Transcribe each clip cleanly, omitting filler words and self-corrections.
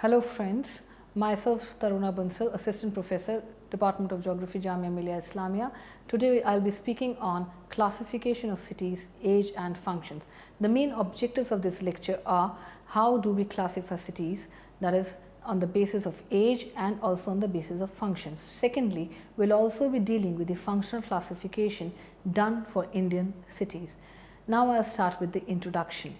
Hello friends, myself Taruna Bansal, Assistant Professor, Department of Geography, Jamia Millia Islamia. Today I'll be speaking on classification of cities, age and functions. The main objectives of this lecture are how do we classify cities, that is on the basis of age and also on the basis of functions. Secondly, we'll also be dealing with the functional classification done for Indian cities. Now I'll start with the introduction.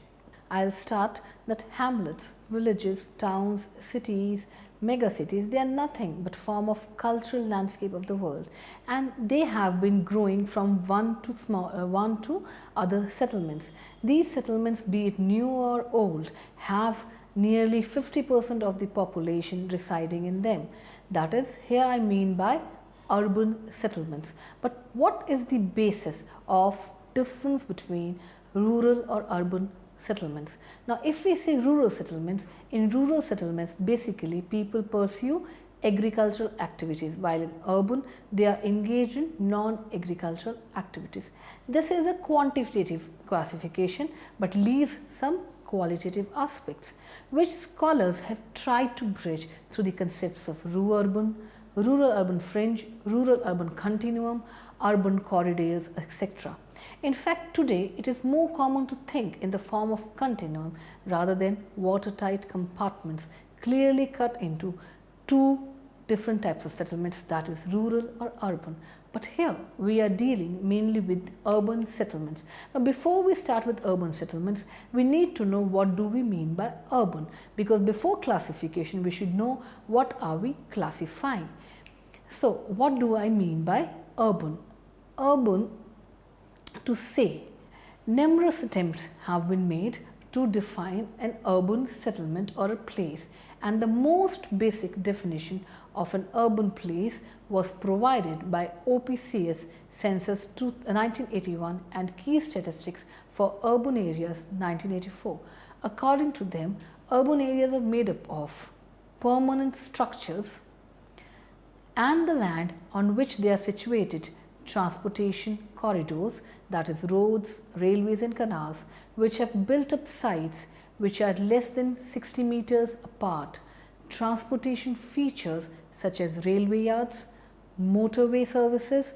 I'll start that hamlets, villages, towns, cities, megacities, they are nothing but form of cultural landscape of the world, and they have been growing from one to other settlements. These settlements, be it new or old, have nearly 50% of the population residing in them. That is, here I mean by urban settlements. But what is the basis of difference between rural or urban settlements? Now, if we say rural settlements, in rural settlements basically people pursue agricultural activities, while in urban they are engaged in non-agricultural activities. This is a quantitative classification but leaves some qualitative aspects which scholars have tried to bridge through the concepts of rural urban fringe, rural urban continuum, urban corridors, etc. In fact, today it is more common to think in the form of continuum rather than watertight compartments clearly cut into two different types of settlements, that is rural or urban. But here we are dealing mainly with urban settlements. Now, before we start with urban settlements, we need to know what do we mean by urban, because before classification we should know what are we classifying. So, what do I mean by urban? Urban, to say, numerous attempts have been made to define an urban settlement or a place, and the most basic definition of an urban place was provided by OPCS Census 1981 and Key Statistics for Urban Areas 1984. According to them, urban areas are made up of permanent structures and the land on which they are situated, transportation corridors, that is roads, railways and canals, which have built up sites which are less than 60 meters apart, transportation features such as railway yards, motorway services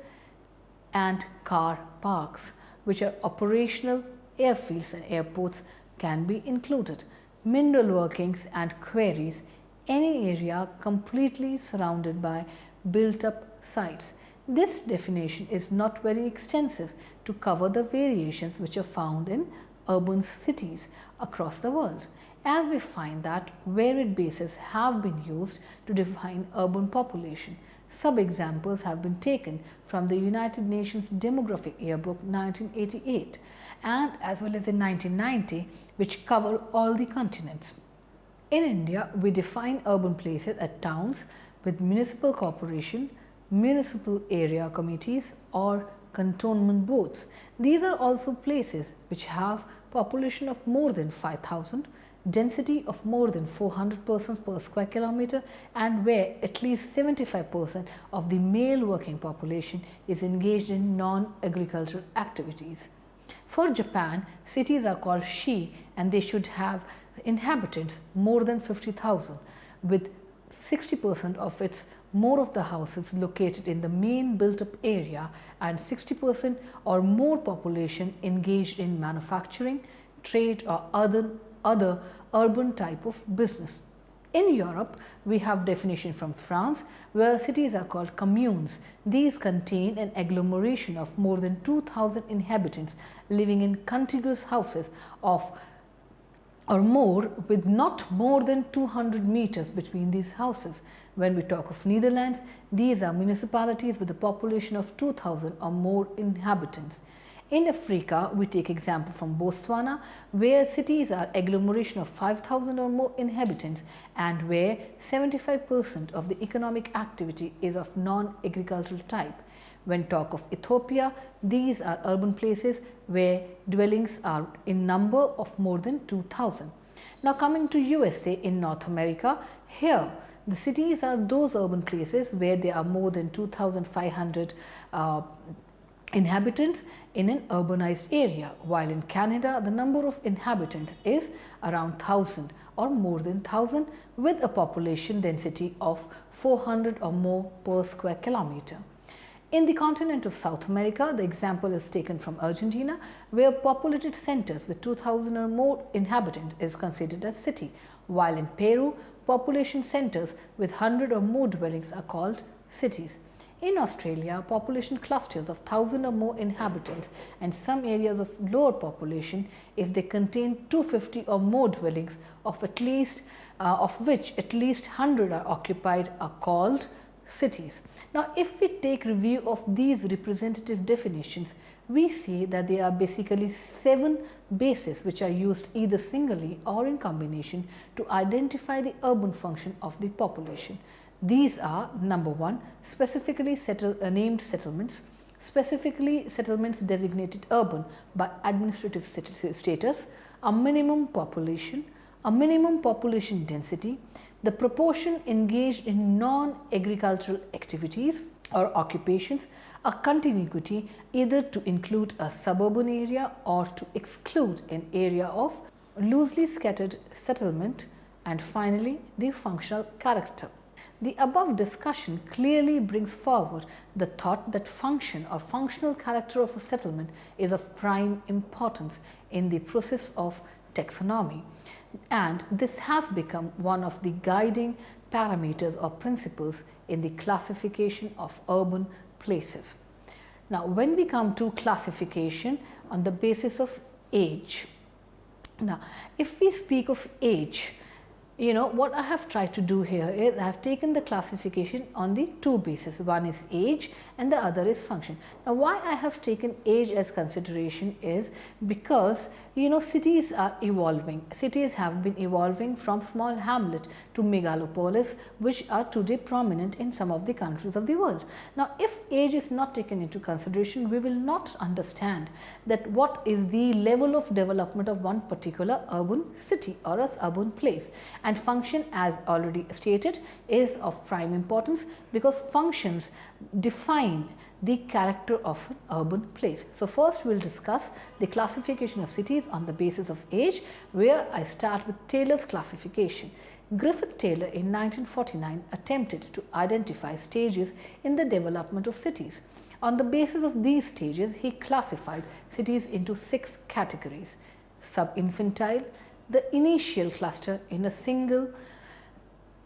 and car parks, which are operational airfields and airports can be included, mineral workings and quarries, any area completely surrounded by built up sites. This definition is not very extensive to cover the variations which are found in urban cities across the world, as we find that varied bases have been used to define urban population. Some examples have been taken from the United Nations Demographic Yearbook 1988 and as well as in 1990, which cover all the continents. In India, we define urban places as towns with municipal corporation, municipal area committees or cantonment boards. These are also places which have population of more than 5,000, density of more than 400 persons per square kilometer, and where at least 75% of the male working population is engaged in non-agricultural activities. For Japan, cities are called shi and they should have inhabitants more than 50,000, with 60% of its more of the houses located in the main built up area and 60% or more population engaged in manufacturing, trade or other urban type of business. In Europe, we have definition from France where cities are called communes. These contain an agglomeration of more than 2,000 inhabitants living in contiguous houses of or more, with not more than 200 meters between these houses. When we talk of Netherlands, these are municipalities with a population of 2,000 or more inhabitants. In Africa, we take example from Botswana, where cities are agglomeration of 5,000 or more inhabitants and where 75% of the economic activity is of non-agricultural type. When talk of Ethiopia, these are urban places where dwellings are in number of more than 2,000. Now coming to USA in North America, here the cities are those urban places where there are more than 2,500 inhabitants in an urbanized area, while in Canada the number of inhabitants is around 1000 or more than 1000, with a population density of 400 or more per square kilometer. In the continent of South America, the example is taken from Argentina, where populated centers with 2000 or more inhabitants is considered as city, while in Peru, population centers with 100 or more dwellings are called cities. In Australia, population clusters of 1000 or more inhabitants and some areas of lower population, if they contain 250 or more dwellings of which at least 100 are occupied, are called cities. Now, if we take review of these representative definitions, we see that there are basically 7 bases which are used either singly or in combination to identify the urban function of the population. These are: number 1, specifically named settlements, specifically settlements designated urban by administrative status, a minimum population density, the proportion engaged in non-agricultural activities or occupations, a contiguity either to include a suburban area or to exclude an area of loosely scattered settlement, and finally the functional character. The above discussion clearly brings forward the thought that function or functional character of a settlement is of prime importance in the process of taxonomy, and this has become one of the guiding parameters or principles in the classification of urban places. Now, when we come to classification on the basis of age, now if we speak of age, what I have tried to do here is I have taken the classification on the 2 bases. One is age and the other is function. Now, why I have taken age as consideration is because cities are evolving. Cities have been evolving from small hamlet to megalopolis, which are today prominent in some of the countries of the world. Now, if age is not taken into consideration, we will not understand that what is the level of development of one particular urban city or an urban place. And function, as already stated, is of prime importance because functions define the character of an urban place. So, first we will discuss the classification of cities on the basis of age, where I start with Taylor's classification. Griffith Taylor in 1949 attempted to identify stages in the development of cities. On the basis of these stages, he classified cities into 6 categories: sub-infantile, the initial cluster in a single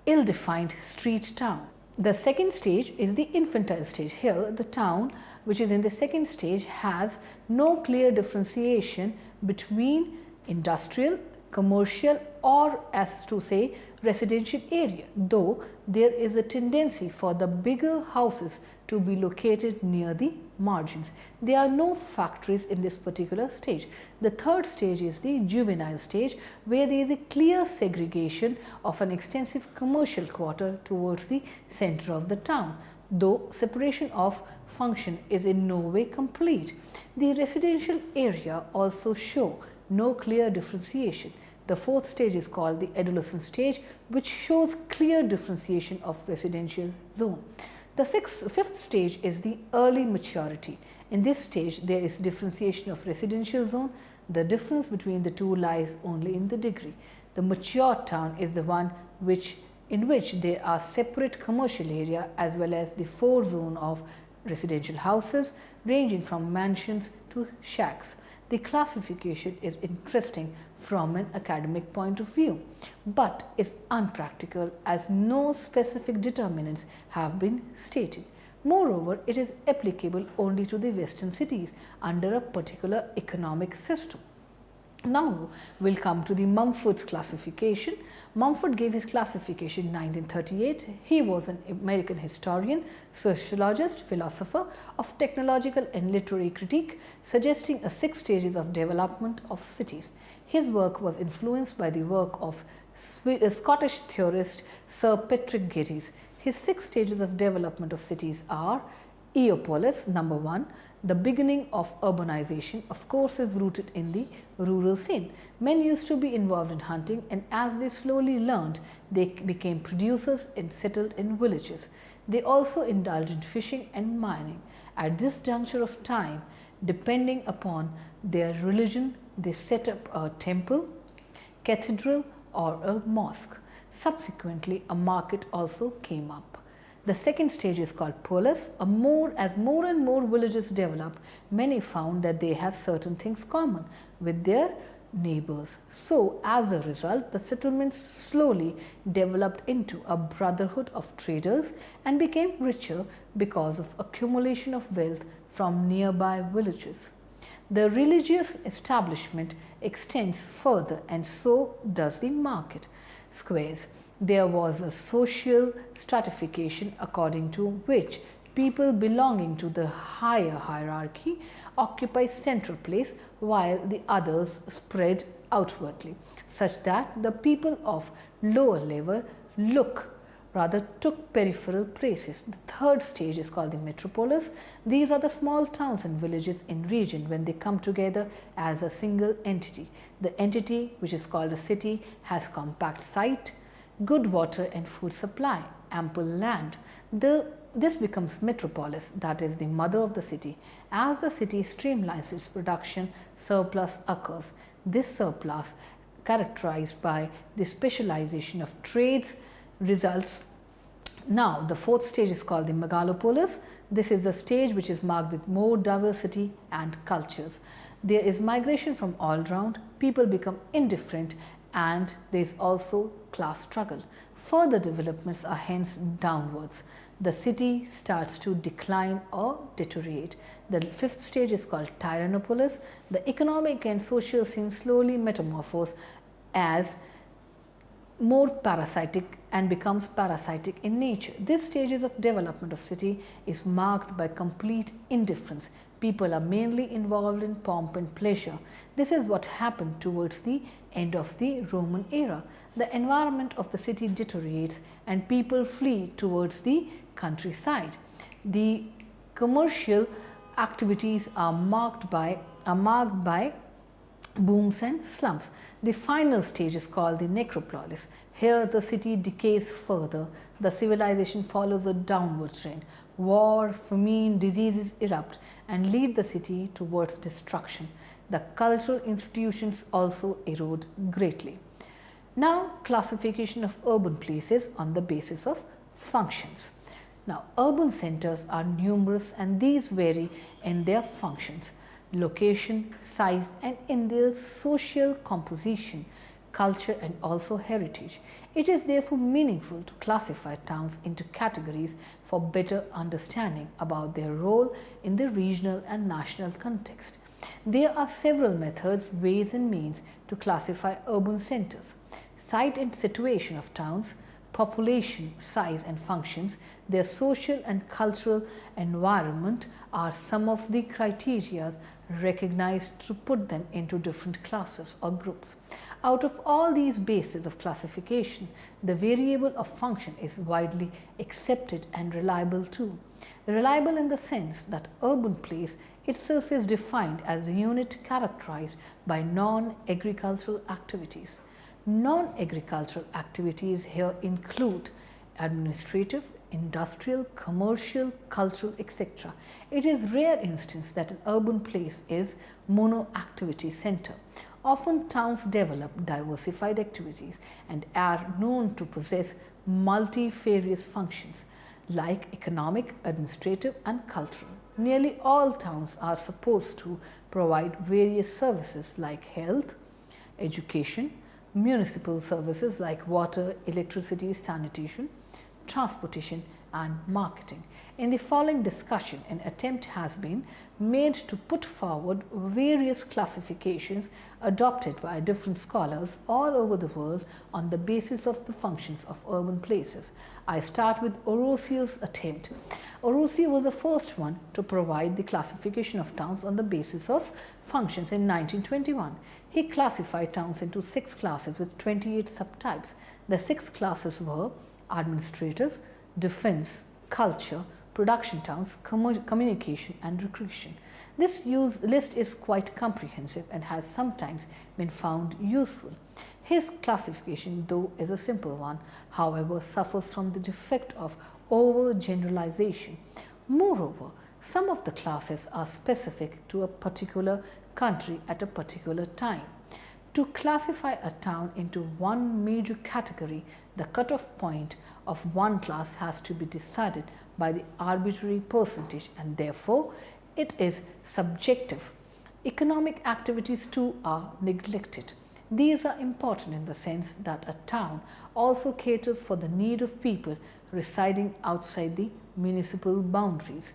ill-defined street town. The second stage is the infantile stage. Here, the town which is in the second stage has no clear differentiation between industrial, commercial, or as to say residential area, though there is a tendency for the bigger houses to be located near the margins. There are no factories in this particular stage. The third stage is the juvenile stage, where there is a clear segregation of an extensive commercial quarter towards the center of the town, though separation of function is in no way complete. The residential area also show no clear differentiation. The fourth stage is called the adolescent stage, which shows clear differentiation of residential zone. The fifth stage is the early maturity. In this stage, there is differentiation of residential zone. The difference between the two lies only in the degree. The mature town is the one in which there are separate commercial area as well as the forezone of residential houses ranging from mansions to shacks. The classification is interesting from an academic point of view, but is unpractical as no specific determinants have been stated. Moreover, it is applicable only to the Western cities under a particular economic system. Now, we will come to the Mumford's classification. Mumford gave his classification in 1938. He was an American historian, sociologist, philosopher of technological and literary critique, suggesting 6 stages of development of cities. His work was influenced by the work of Scottish theorist Sir Patrick Geddes. His 6 stages of development of cities are: Eopolis, number 1. The beginning of urbanization, of course, is rooted in the rural scene. Men used to be involved in hunting, and as they slowly learned, they became producers and settled in villages. They also indulged in fishing and mining. At this juncture of time, depending upon their religion, they set up a temple, cathedral, or a mosque. Subsequently, a market also came up. The second stage is called polis. As more and more villages developed, many found that they have certain things common with their neighbors. So, as a result, the settlements slowly developed into a brotherhood of traders and became richer because of accumulation of wealth from nearby villages. The religious establishment extends further, and so does the market squares. There was a social stratification according to which people belonging to the higher hierarchy occupy central place while the others spread outwardly, such that the people of lower level took peripheral places. The third stage is called the metropolis. These are the small towns and villages in region when they come together as a single entity. The entity, which is called a city, has compact site, good water and food supply, ample land. This becomes metropolis, that is the mother of the city. As the city streamlines its production, surplus occurs. This surplus, characterized by the specialization of trades, results. Now, the fourth stage is called the megalopolis. This is the stage which is marked with more diversity and cultures. There is migration from all round, people become indifferent, and there is also class struggle. Further developments are hence downwards. The city starts to decline or deteriorate. The fifth stage is called tyrannopolis. The economic and social scene slowly metamorphose as more parasitic and becomes parasitic in nature. This stages of development of city is marked by complete indifference. People are mainly involved in pomp and pleasure. This is what happened towards the end of the Roman era. The environment of the city deteriorates and people flee towards the countryside. The commercial activities are marked by booms and slums. The final stage is called the necropolis. Here the city decays further. The civilization follows a downward trend. War, famine, diseases erupt and lead the city towards destruction. The cultural institutions also erode greatly. Now, classification of urban places on the basis of functions. Now, urban centers are numerous and these vary in their functions, location, size, and in their social composition, culture, and also heritage. It is therefore meaningful to classify towns into categories for better understanding about their role in the regional and national context. There are several methods, ways, and means to classify urban centers. Site and situation of towns, population, size, and functions, their social and cultural environment are some of the criteria recognized to put them into different classes or groups. Out of all these bases of classification, the variable of function is widely accepted and reliable too. Reliable in the sense that urban place itself is defined as a unit characterized by non-agricultural activities. Non-agricultural activities here include administrative, industrial, commercial, cultural, etc. It is rare instance that an urban place is mono-activity center. Often towns develop diversified activities and are known to possess multifarious functions like economic, administrative, and cultural. Nearly all towns are supposed to provide various services like health, education, municipal services like water, electricity, sanitation, transportation, and marketing. In the following discussion, an attempt has been made to put forward various classifications adopted by different scholars all over the world on the basis of the functions of urban places. I start with Orosio's attempt. Orosio was the first one to provide the classification of towns on the basis of functions in 1921. He classified towns into 6 classes with 28 subtypes. The 6 classes were administrative, defense, culture, production towns, communication, and recreation. This list is quite comprehensive and has sometimes been found useful. His classification, though, is a simple one, however, suffers from the defect of overgeneralization. Moreover, Some of the classes are specific to a particular country at a particular time. To classify a town into one major category, the cutoff point of one class has to be decided by the arbitrary percentage, and therefore it is subjective. Economic activities too are neglected. These are important in the sense that a town also caters for the need of people residing outside the municipal boundaries.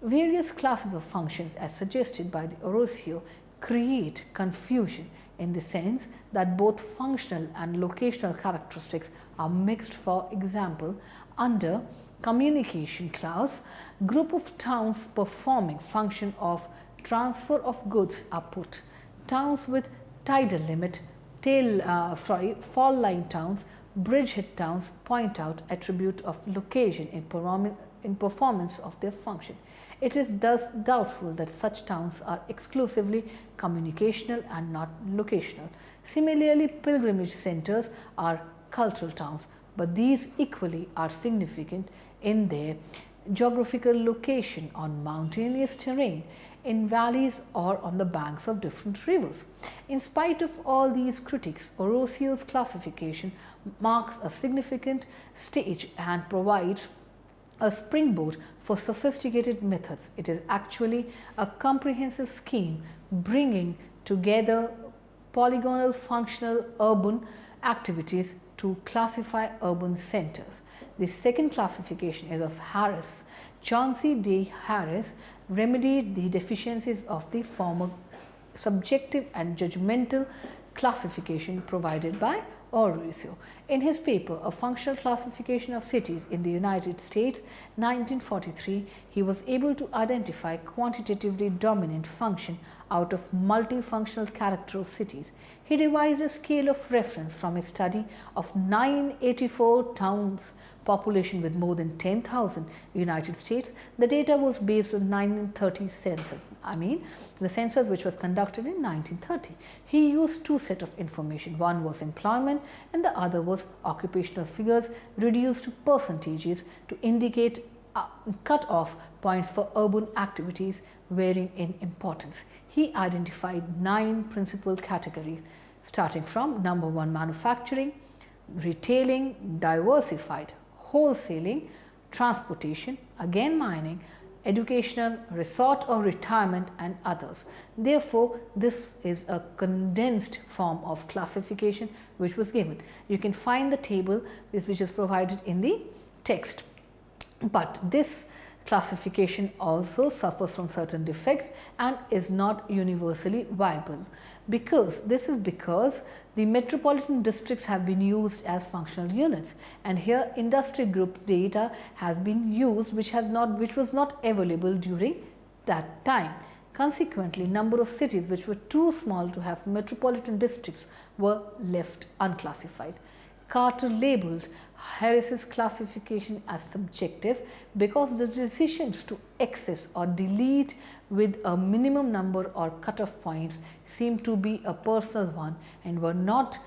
Various classes of functions, as suggested by the Orosio, create confusion in the sense that both functional and locational characteristics are mixed. For example, under communication class, group of towns performing function of transfer of goods are put. Towns with tidal limit, fall line towns, bridgehead towns point out attribute of location in performance of their function. It is thus doubtful that such towns are exclusively communicational and not locational. Similarly, pilgrimage centers are cultural towns, but these equally are significant in their geographical location on mountainous terrain, in valleys, or on the banks of different rivers. In spite of all these critics, Orosio's classification marks a significant stage and provides a springboard for sophisticated methods. It is actually a comprehensive scheme bringing together polygonal functional urban activities to classify urban centers. The second classification is of Harris. Chauncey D. Harris remedied the deficiencies of the former subjective and judgmental classification provided by Orosio. In his paper, A Functional Classification of Cities in the United States, 1943, he was able to identify quantitatively dominant function out of multifunctional character of cities. He devised a scale of reference from a study of 984 towns population with more than 10,000 United States. The data was based on 1930 census. The census which was conducted in 1930. He used two sets of information. One was employment and the other was occupational figures reduced to percentages to indicate cut-off points for urban activities varying in importance. He identified 9 principal categories, starting from number 1, manufacturing, retailing, diversified, wholesaling, transportation, again mining, educational, resort or retirement, and others. Therefore, this is a condensed form of classification which was given. You can find the table which is provided in the text. But this classification also suffers from certain defects and is not universally viable, because the metropolitan districts have been used as functional units, and here industry group data has been used which was not available during that time. Consequently, number of cities which were too small to have metropolitan districts were left unclassified. Carter labeled Harris's classification as subjective because the decisions to access or delete with a minimum number or cutoff points seemed to be a personal one and were not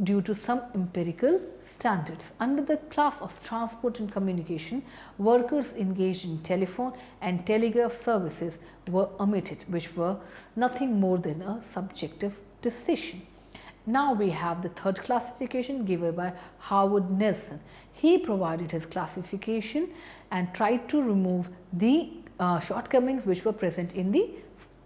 due to some empirical standards. Under the class of transport and communication, workers engaged in telephone and telegraph services were omitted, which were nothing more than a subjective decision. Now we have the third classification given by Howard Nelson. He provided his classification and tried to remove the shortcomings which were present in the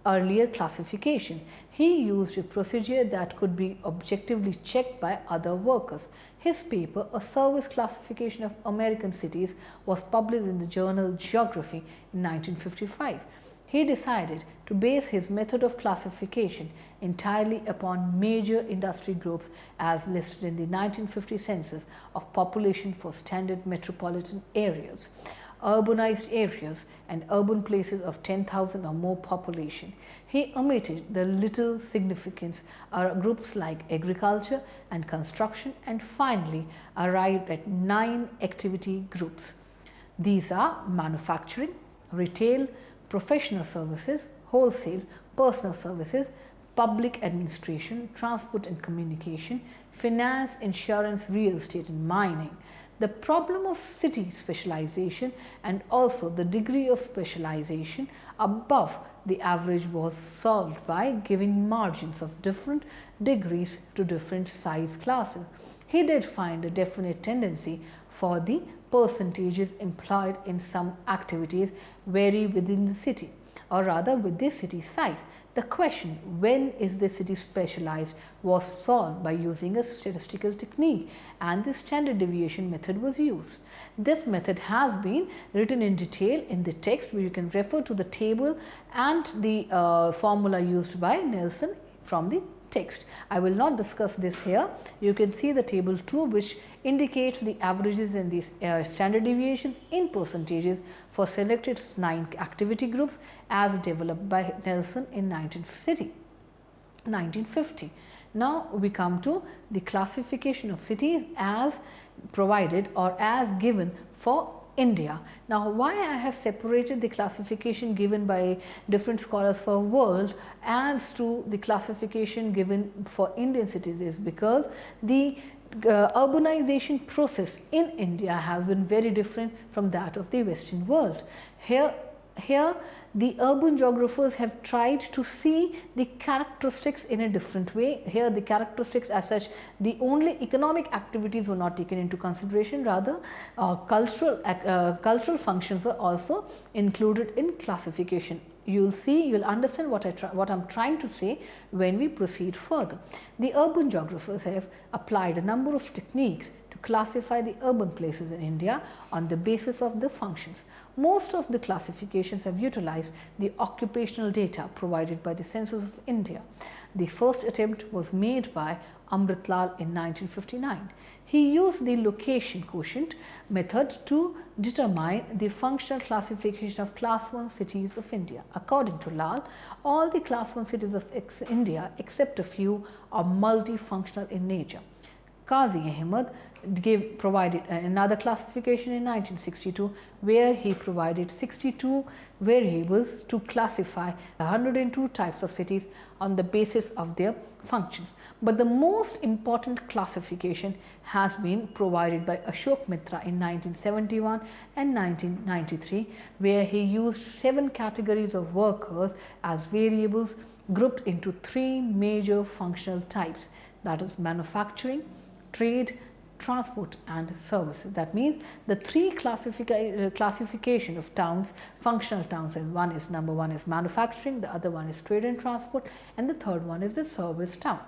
earlier classification. He used a procedure that could be objectively checked by other workers. His paper, A Service Classification of American Cities, was published in the journal Geography in 1955. He decided to base his method of classification entirely upon major industry groups as listed in the 1950 census of population for standard metropolitan areas, urbanized areas, and urban places of 10,000 or more population. He omitted the little significance groups like agriculture and construction, and finally arrived at 9 activity groups. These are manufacturing, retail, professional services, wholesale, personal services, public administration, transport and communication, finance, insurance, real estate, and mining. The problem of city specialization and also the degree of specialization above the average was solved by giving margins of different degrees to different size classes. He did find a definite tendency for the percentages employed in some activities vary within the city, or rather with the city size. The question, when is the city specialized, was solved by using a statistical technique, and the standard deviation method was used. This method has been written in detail in the text, where you can refer to the table and the formula used by Nelson from the text. I will not discuss this here. You can see the table 2, which indicates the averages and the standard deviations in percentages for selected 9 activity groups as developed by Nelson in 1950. Now we come to the classification of cities as provided or as given for India. Now, why I have separated the classification given by different scholars for world as to the classification given for Indian cities is because the urbanization process in India has been very different from that of the Western world. Here the urban geographers have tried to see the characteristics in a different way. Here the characteristics as such, the only economic activities were not taken into consideration, rather cultural functions were also included in classification. You'll see, you'll understand what I'm trying to say when we proceed further. The urban geographers have applied a number of techniques to classify the urban places in India on the basis of the functions. Most of the classifications have utilized the occupational data provided by the Census of India. The first attempt was made by Amritlal in 1959. He used the location quotient method to determine the functional classification of class 1 cities of India. According to Lal, all the class 1 cities of India except a few are multifunctional in nature. Qazi Ahmad provided another classification in 1962, where he provided 62 variables to classify 102 types of cities on the basis of their functions. But the most important classification has been provided by Ashok Mitra in 1971 and 1993, where he used 7 categories of workers as variables grouped into 3 major functional types, that is manufacturing, trade, transport and services. That means the 3 classification of towns, functional towns, and number one is manufacturing, the other one is trade and transport, and the third one is the service town.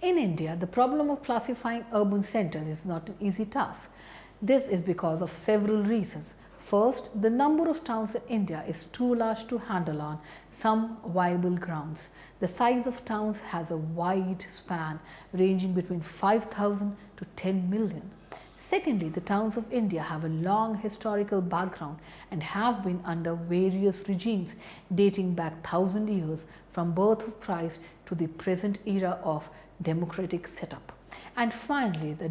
In India, the problem of classifying urban centers is not an easy task. This is because of several reasons. First, the number of towns in India is too large to handle on some viable grounds. The size of towns has a wide span ranging between 5,000 to 10 million. Secondly, the towns of India have a long historical background and have been under various regimes dating back 1,000 years from birth of Christ to the present era of democratic setup. And finally, the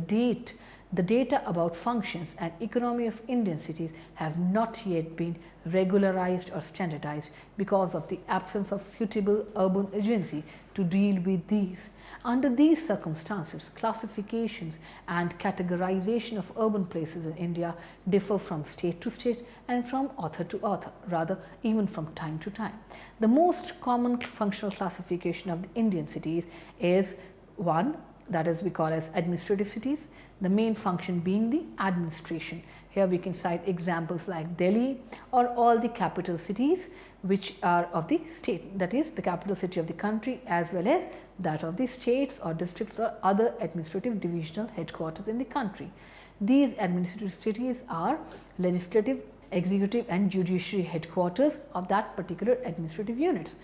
data about functions and economy of Indian cities have not yet been regularized or standardized because of the absence of suitable urban agency to deal with these. Under these circumstances, classifications and categorization of urban places in India differ from state to state and from author to author, rather even from time to time. The most common functional classification of the Indian cities is one, that is we call as administrative cities, the main function being the administration. Here we can cite examples like Delhi or all the capital cities which are of the state, that is the capital city of the country, as well as that of the states or districts or other administrative divisional headquarters in the country. These administrative cities are legislative, executive and judiciary headquarters of that particular administrative units.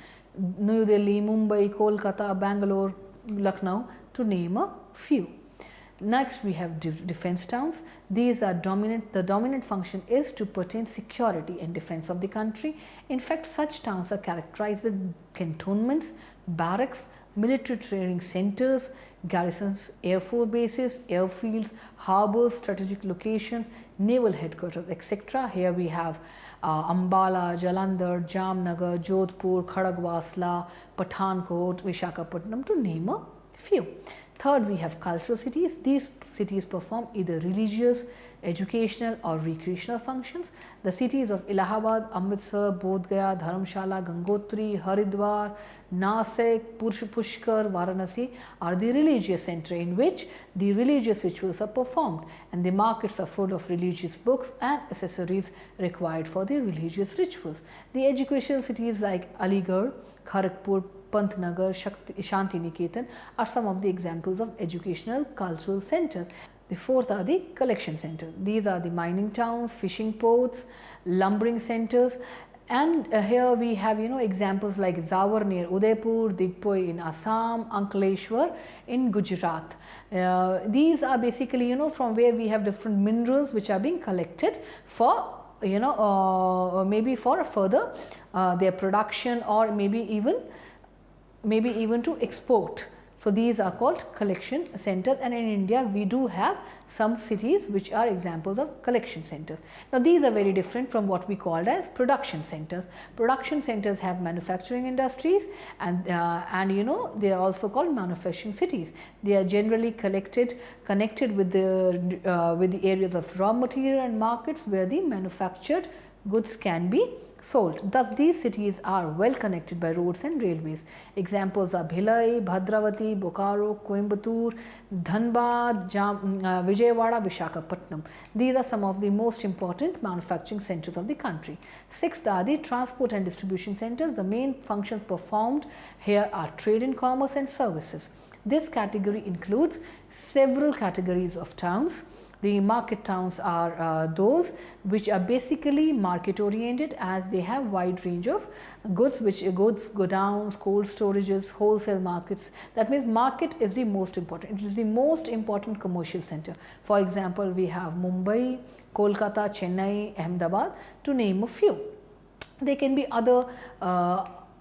New Delhi, Mumbai, Kolkata, Bangalore, Lucknow, to name a few. Next, we have defense towns. These are the dominant function is to pertain security and defense of the country. In fact, such towns are characterized with cantonments, barracks, military training centers, garrisons, air force bases, airfields, harbors, strategic locations, naval headquarters, etc. Here we have Ambala, Jalandhar, Jamnagar, Jodhpur, Kharagwasla, Pathankot, Visakhapatnam, to name a few. Third, we have cultural cities. These cities perform either religious, educational or recreational functions. The cities of Allahabad, Amritsar, Bodh Gaya, Dharamshala, Gangotri, Haridwar, Nasik, Pushkar, Varanasi are the religious center in which the religious rituals are performed, and the markets are full of religious books and accessories required for the religious rituals. The educational cities like Aligarh, Kharagpur, Pantnagar, Shanti Niketan are some of the examples of educational cultural centers. The fourth are the collection centers. These are the mining towns, fishing ports, lumbering centers, and here we have examples like Zawar near Udaipur, Digpoi in Assam, Ankleshwar in Gujarat. These are basically from where we have different minerals which are being collected for maybe for further their production, or maybe even to export. So these are called collection centers, and in India we do have some cities which are examples of collection centers. Now these are very different from what we called as production centers. Production centers have manufacturing industries, and they are also called manufacturing cities. They are generally connected with the areas of raw material and markets where the manufactured goods can be sold. Thus, these cities are well connected by roads and railways. Examples are Bhilai, Bhadravati, Bokaro, Coimbatore, Dhanbad, Vijayawada, Vishakhapatnam. These are some of the most important manufacturing centers of the country. Sixth are the transport and distribution centers. The main functions performed here are trade and commerce and services. This category includes several categories of towns. The market towns are those which are basically market oriented, as they have wide range of goods, godowns, cold storages, wholesale markets. That means market is the most important. It is the most important commercial center. For example, we have Mumbai, Kolkata, Chennai, Ahmedabad, to name a few. There can be other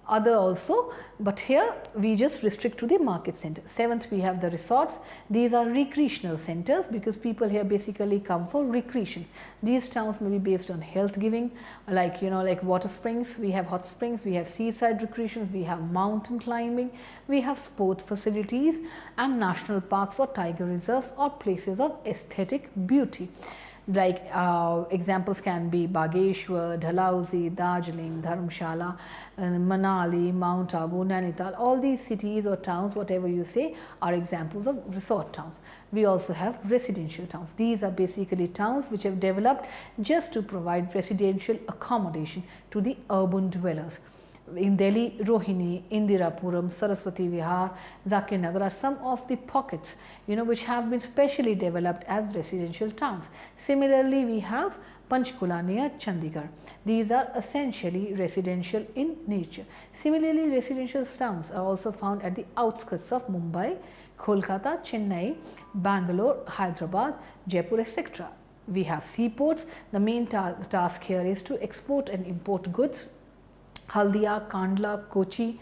also, but here we just restrict to the market center. Seventh, we have the resorts. These are recreational centers because people here basically come for recreation. These towns may be based on health giving, like water springs, we have hot springs, we have seaside recreations, we have mountain climbing, we have sport facilities and national parks or tiger reserves or places of aesthetic beauty. Like examples can be Bageshwar, Dalhousie, Darjeeling, Dharamshala, Manali, Mount Abu, Nainital. All these cities or towns, whatever you say, are examples of resort towns. We also have residential towns. These are basically towns which have developed just to provide residential accommodation to the urban dwellers. In Delhi, Rohini, Indirapuram, Saraswati Vihar, Zakir Nagar are some of the pockets which have been specially developed as residential towns. Similarly, we have Panchkula near Chandigarh. These are essentially residential in nature. Similarly, residential towns are also found at the outskirts of Mumbai, Kolkata, Chennai, Bangalore, Hyderabad, Jaipur, etc. We have seaports. The main task here is to export and import goods. Haldia, Kandla, Kochi,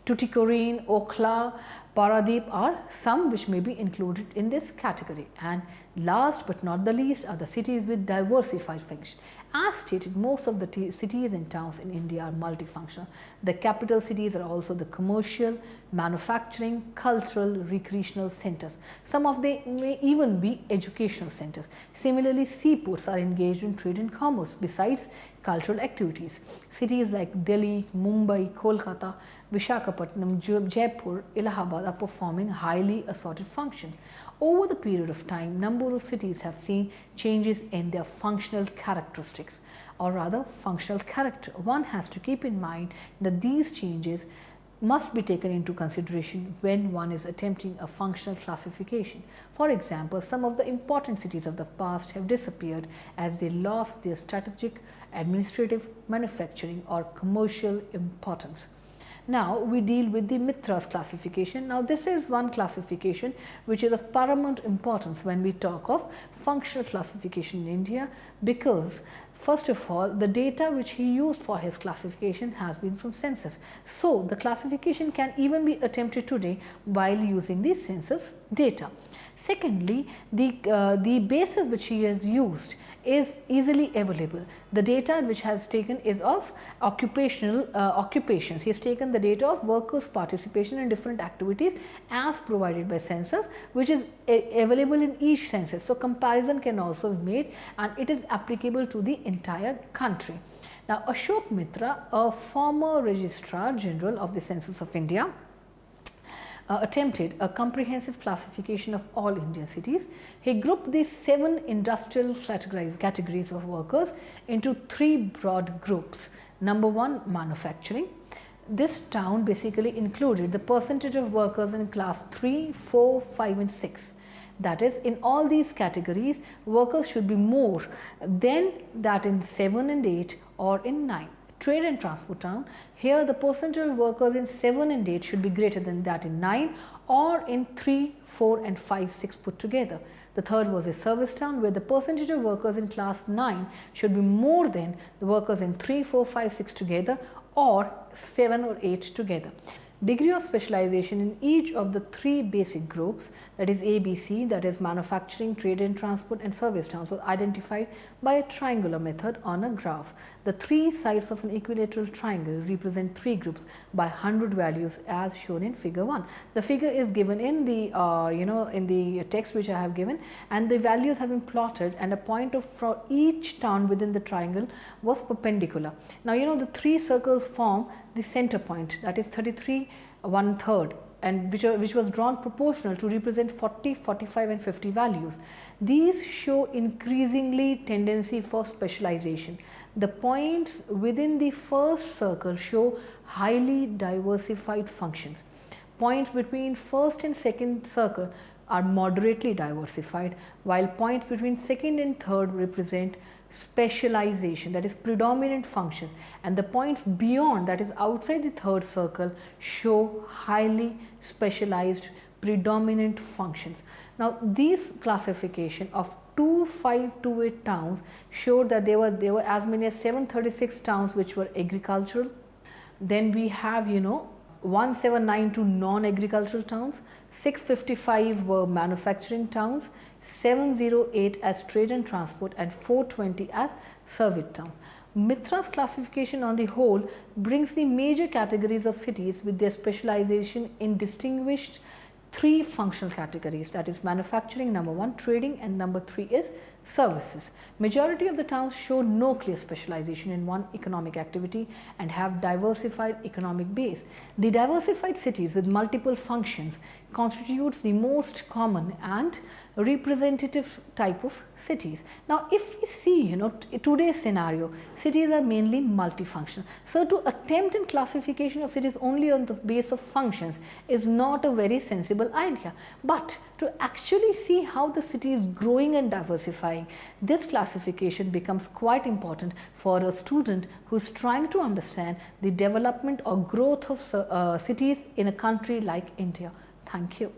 Tuticorin, Okhla, Paradeep are some which may be included in this category. And last but not the least are the cities with diversified function. As stated, most of the cities and towns in India are multifunctional. The capital cities are also the commercial, manufacturing, cultural, recreational centers. Some of them may even be educational centers. Similarly, seaports are engaged in trade and commerce besides cultural activities. Cities like Delhi, Mumbai, Kolkata, Vishakhapatnam, Jaipur, Allahabad are performing highly assorted functions. Over the period of time, number of cities have seen changes in their functional characteristics, or rather functional character. One has to keep in mind that these changes must be taken into consideration when one is attempting a functional classification. For example, some of the important cities of the past have disappeared as they lost their strategic, administrative, manufacturing or commercial importance. Now we deal with the Mitras classification. Now this is one classification which is of paramount importance when we talk of functional classification in India, because first of all, the data which he used for his classification has been from census. So the classification can even be attempted today while using the census data. Secondly, the basis which he has used is easily available. The data which has taken is of occupational occupations. He has taken the data of workers' participation in different activities as provided by census, which is available in each census. So, comparison can also be made and it is applicable to the entire country. Now, Ashok Mitra, a former Registrar General of the Census of India, attempted a comprehensive classification of all Indian cities. He grouped these 7 industrial categories of workers into 3 broad groups. Number 1, manufacturing. This town basically included the percentage of workers in class 3, 4, 5 and 6. That is, in all these categories, workers should be more than that in 7 and 8 or in 9. Trade and transport town, here the percentage of workers in 7 and 8 should be greater than that in 9 or in 3, 4 and 5, 6 put together. The third was a service town where the percentage of workers in class 9 should be more than the workers in 3, 4, 5, 6 together or 7 or 8 together. Degree of specialization in each of the 3 basic groups, that is ABC, that is manufacturing, trade and transport and service towns, was identified by a triangular method on a graph. The 3 sides of an equilateral triangle represent 3 groups by 100 values as shown in figure 1. The figure is given in the in the text which I have given, and the values have been plotted, and a point of for each town within the triangle was perpendicular. Now the 3 circles form the center point, that is 33 1/3, and which was drawn proportional to represent 40, 45 and 50 values. These show increasingly tendency for specialization. The points within the first circle show highly diversified functions. Points between first and second circle are moderately diversified, while points between second and third represent specialization, that is predominant functions, and the points beyond, that is outside the third circle, show highly specialized predominant functions. Now, these classification of 2528 towns showed that there were as many as 736 towns which were agricultural. Then we have 1792 non-agricultural towns, 655 were manufacturing towns, 708 as trade and transport, and 420 as service town. Mitra's classification on the whole brings the major categories of cities with their specialization in distinguished 3 functional categories, that is manufacturing, number 1, trading, and number 3 is services. Majority of the towns show no clear specialization in one economic activity and have diversified economic base. The diversified cities with multiple functions constitutes the most common and representative type of cities. Now, if we see today's scenario, cities are mainly multifunctional. So, to attempt in classification of cities only on the base of functions is not a very sensible idea. But to actually see how the city is growing and diversifying, this classification becomes quite important for a student who is trying to understand the development or growth of cities in a country like India. Thank you.